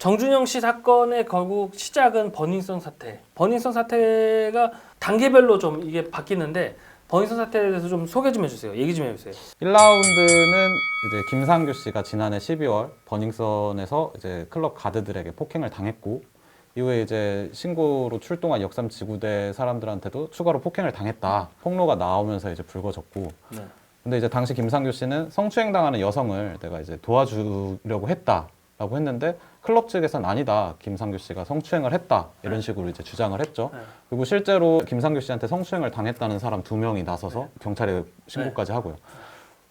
정준영 씨 사건의 결국 시작은 버닝썬 사태. 버닝썬 사태가 단계별로 좀 이게 바뀌는데 버닝썬 사태에 대해서 좀 소개 좀 해주세요. 얘기 좀 해주세요. 1라운드는 이제 김상규 씨가 지난해 12월 버닝썬에서 이제 클럽 가드들에게 폭행을 당했고 이후에 이제 신고로 출동한 역삼 지구대 사람들한테도 추가로 폭행을 당했다. 폭로가 나오면서 이제 불거졌고. 네. 근데 이제 당시 김상규 씨는 성추행 당하는 여성을 내가 이제 도와주려고 했다라고 했는데 클럽 측에서는 아니다. 김상규 씨가 성추행을 했다. 이런 식으로 이제 주장을 했죠. 네. 그리고 실제로 김상규 씨한테 성추행을 당했다는 사람 2명이 나서서 네. 경찰에 신고까지 하고요.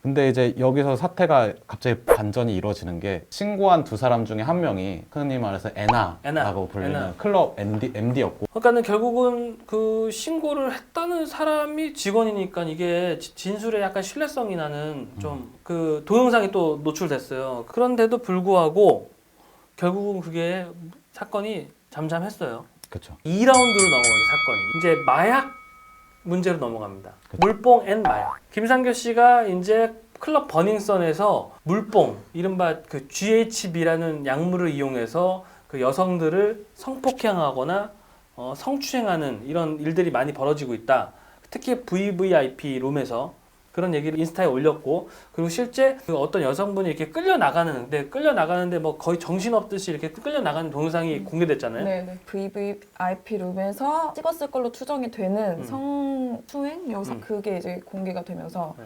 근데 이제 여기서 사태가 갑자기 반전이 이루어지는 게 신고한 두 사람 중에 한 명이 흔히 말해서 애나라고 불리는 애나. 클럽 MD였고 그러니까는 결국은 그 신고를 했다는 사람이 직원이니까 이게 진술에 약간 신뢰성이 나는 좀 그 동영상이 또 노출됐어요. 그런데도 불구하고 결국은 그게 사건이 잠잠했어요. 그렇죠. 2라운드로 넘어가요, 사건이. 이제 마약 문제로 넘어갑니다. 물뽕 앤 마약. 김상규 씨가 이제 클럽 버닝썬에서 물뽕, 이른바 그 GHB라는 약물을 이용해서 그 여성들을 성폭행하거나 성추행하는 이런 일들이 많이 벌어지고 있다. 특히 VVIP 룸에서 그런 얘기를 인스타에 올렸고, 그리고 실제 그 어떤 여성분이 이렇게 끌려나가는데 뭐 거의 정신없듯이 이렇게 끌려나가는 동영상이 공개됐잖아요. 네네. VVIP 룸에서 찍었을 걸로 추정이 되는 성추행 영상 그게 이제 공개가 되면서 네.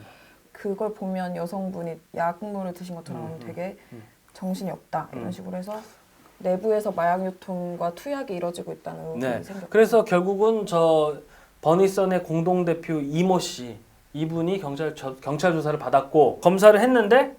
그걸 보면 여성분이 약물을 드신 것처럼 되게 정신이 없다 이런 식으로 해서 내부에서 마약 유통과 투약이 이뤄지고 있다는 의혹이 네. 생겼고 그래서 결국은 저 버니썬의 공동대표 이모 씨, 이분이 경찰 조사를 받았고 검사를 했는데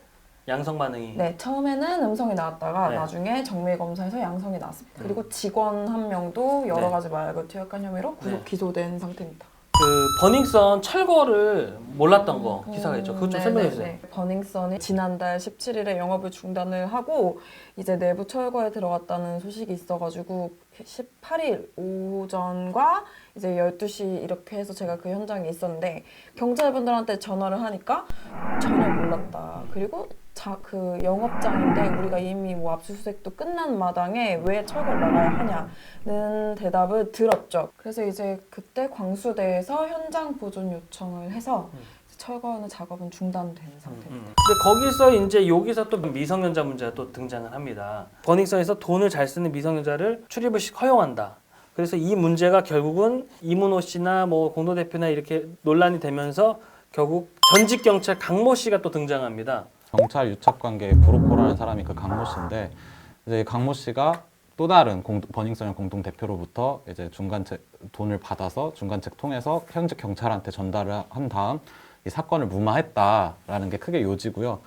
양성 반응이. 네, 처음에는 음성이 나왔다가 네. 나중에 정밀 검사에서 양성이 나왔습니다. 그리고 직원 한 명도 여러 네. 가지 마약을 투약한 혐의로 구속 네. 기소된 상태입니다. 그 버닝썬 철거를 몰랐던 거 기사가 있죠. 그것 좀 설명해 주세요. 버닝썬이 지난달 17일에 영업을 중단을 하고 이제 내부 철거에 들어갔다는 소식이 있어가지고 18일 오전과 이제 12시 이렇게 해서 제가 그 현장에 있었는데 경찰분들한테 전화를 하니까 전혀 몰랐다. 그리고 그 영업장인데 우리가 이미 뭐 압수수색도 끝난 마당에 왜 철거를 나가야 하냐는 대답을 들었죠. 그래서 이제 그때 광수대에서 현장 보존 요청을 해서 철거하는 작업은 중단된 상태입니다. 근데 거기서 이제 여기서 또 미성년자 문제가 또 등장을 합니다. 버닝썬에서 돈을 잘 쓰는 미성년자를 출입을 허용한다. 그래서 이 문제가 결국은 이문호 씨나 뭐 공동대표나 이렇게 논란이 되면서 결국 전직 경찰 강모 씨가 또 등장합니다. 경찰 유착관계의 브로커라는 사람이 그 강모 씨인데 이제 강모 씨가 또 다른 버닝썬 공동 대표로부터 이제 중간책 돈을 받아서 중간책 통해서 현직 경찰한테 전달을 한 다음 이 사건을 무마했다라는 게 크게 요지고요.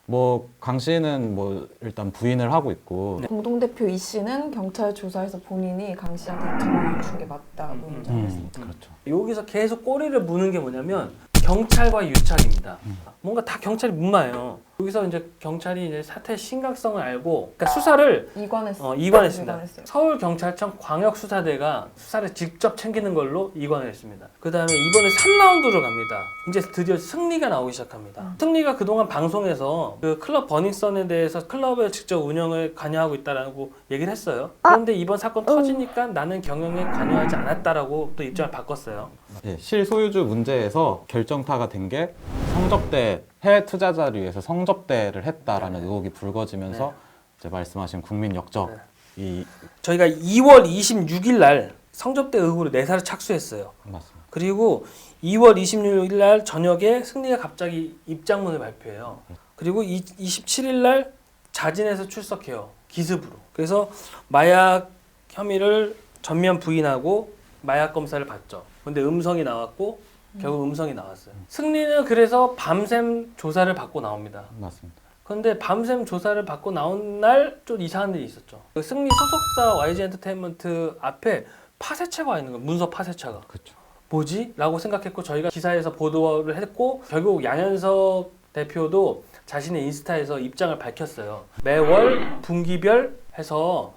뭐 강 씨는 뭐 일단 부인을 하고 있고 공동대표 이 씨는 경찰 조사에서 본인이 강 씨한테 2천만 원 준 게 맞다고 인정했습니다. 그렇죠. 여기서 계속 꼬리를 무는 게 뭐냐면 경찰과 유착입니다. 뭔가 다 경찰이 무마해요. 여기서 이제 경찰이 이제 사태의 심각성을 알고 그러니까 수사를 이관했습니다. 이관했습니다. 이관했어요. 서울경찰청 광역수사대가 수사를 직접 챙기는 걸로 이관을 했습니다. 그 다음에 이번에 3라운드로 갑니다. 이제 드디어 승리가 나오기 시작합니다. 승리가 그동안 방송에서 그 클럽 버닝썬에 대해서 클럽의 직접 운영을 관여하고 있다라고 얘기를 했어요. 그런데 이번 사건 터지니까 나는 경영에 관여하지 않았다라고 또 입장을 바꿨어요. 예, 실소유주 문제에서 결정타가 된 게 성접대 해외 투자자를 위해서 성접대를 했다라는 의혹이 불거지면서 이제 말씀하신 국민 역적 이 저희가 2월 26일 날 성접대 의혹으로 내사를 착수했어요. 맞습니다. 그리고 2월 26일 날 저녁에 승리가 갑자기 입장문을 발표해요. 그리고 27일 날 자진해서 출석해요. 기습으로. 그래서 마약 혐의를 전면 부인하고 마약 검사를 받죠. 근데 음성이 나왔고 결국 음성이 나왔어요. 승리는 그래서 밤샘 조사를 받고 나옵니다. 맞습니다. 그런데 밤샘 조사를 받고 나온 날 좀 이상한 일이 있었죠. 그 승리 소속사 YG 엔터테인먼트 앞에 파쇄차가 와 있는 거예요. 문서 파쇄차가. 그렇죠. 뭐지? 라고 생각했고 저희가 기사에서 보도를 했고 결국 양현석 대표도 자신의 인스타에서 입장을 밝혔어요. 매월 분기별 해서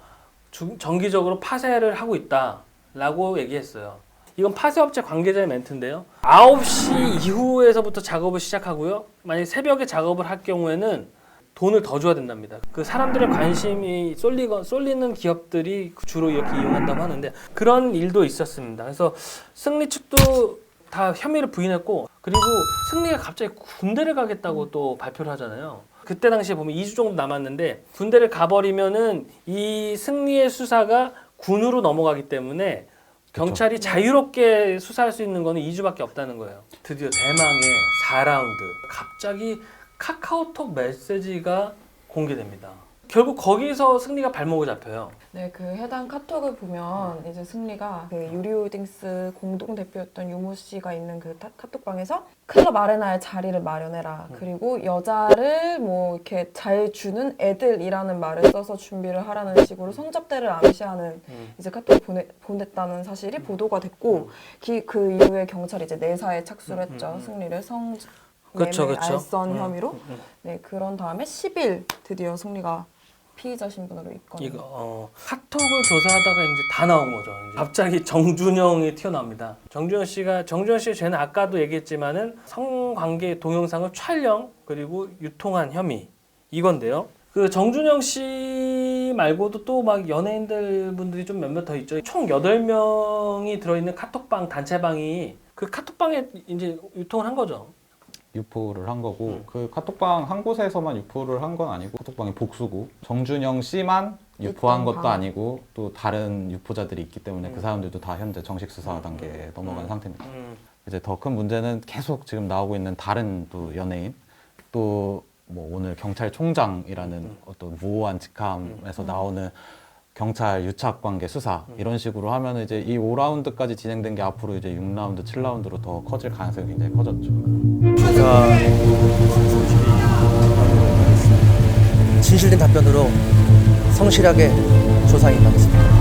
정기적으로 파쇄를 하고 있다라고 얘기했어요. 이건 파쇄업체 관계자의 멘트인데요. 9시 이후에서부터 작업을 시작하고요. 만약 새벽에 작업을 할 경우에는 돈을 더 줘야 된답니다. 그 사람들의 관심이 쏠리는 기업들이 주로 이렇게 이용한다고 하는데 그런 일도 있었습니다. 그래서 승리 측도 다 혐의를 부인했고 그리고 승리가 갑자기 군대를 가겠다고 또 발표를 하잖아요. 그때 당시에 보면 2주 정도 남았는데 군대를 가버리면은 이 승리의 수사가 군으로 넘어가기 때문에 경찰이 자유롭게 수사할 수 있는 거는 2주밖에 없다는 거예요. 드디어 대망의 4라운드. 갑자기 카카오톡 메시지가 공개됩니다. 결국 거기서 승리가 발목을 잡혀요. 네, 그 해당 카톡을 보면 이제 승리가 그 유리홀딩스 공동 대표였던 유모 씨가 있는 그 카톡방에서 클럽 아레나에 자리를 마련해라. 그리고 여자를 뭐 이렇게 잘 주는 애들이라는 말을 써서 준비를 하라는 식으로 성접대를 암시하는 이제 카톡을 보냈다는 사실이 보도가 됐고 그 이후에 경찰이 이제 내사에 착수를 했죠. 승리를 그쵸. 알선 혐의로. 네, 그런 다음에 10일 드디어 승리가 피의자 신분으로 입건. 카톡을 조사하다가 이제 다 나온 거죠. 이제 갑자기 정준영이 튀어나옵니다. 정준영 씨의 죄는 아까도 얘기했지만은 성관계 동영상을 촬영 그리고 유통한 혐의 이건데요. 그 정준영 씨 말고도 또 막 연예인들 분들이 좀 몇몇 더 있죠. 총 8명이 들어있는 카톡방 단체방이 그 카톡방에 이제 유통을 한 거죠. 유포를 한 거고 그 카톡방 한 곳에서만 유포를 한 건 아니고 카톡방이 복수고 정준영 씨만 유포한 것도 아니고 또 다른 유포자들이 있기 때문에 그 사람들도 다 현재 정식 수사 단계에 넘어간 상태입니다. 이제 더 큰 문제는 계속 지금 나오고 있는 다른 또 연예인 또 뭐 오늘 경찰총장이라는 어떤 무오한 직함에서 나오는 경찰 유착 관계 수사 이런 식으로 하면 이제 이 5라운드까지 진행된 게 앞으로 이제 6라운드, 7라운드로 더 커질 가능성이 굉장히 커졌죠. 진실된 답변으로 성실하게 조사 임하겠습니다.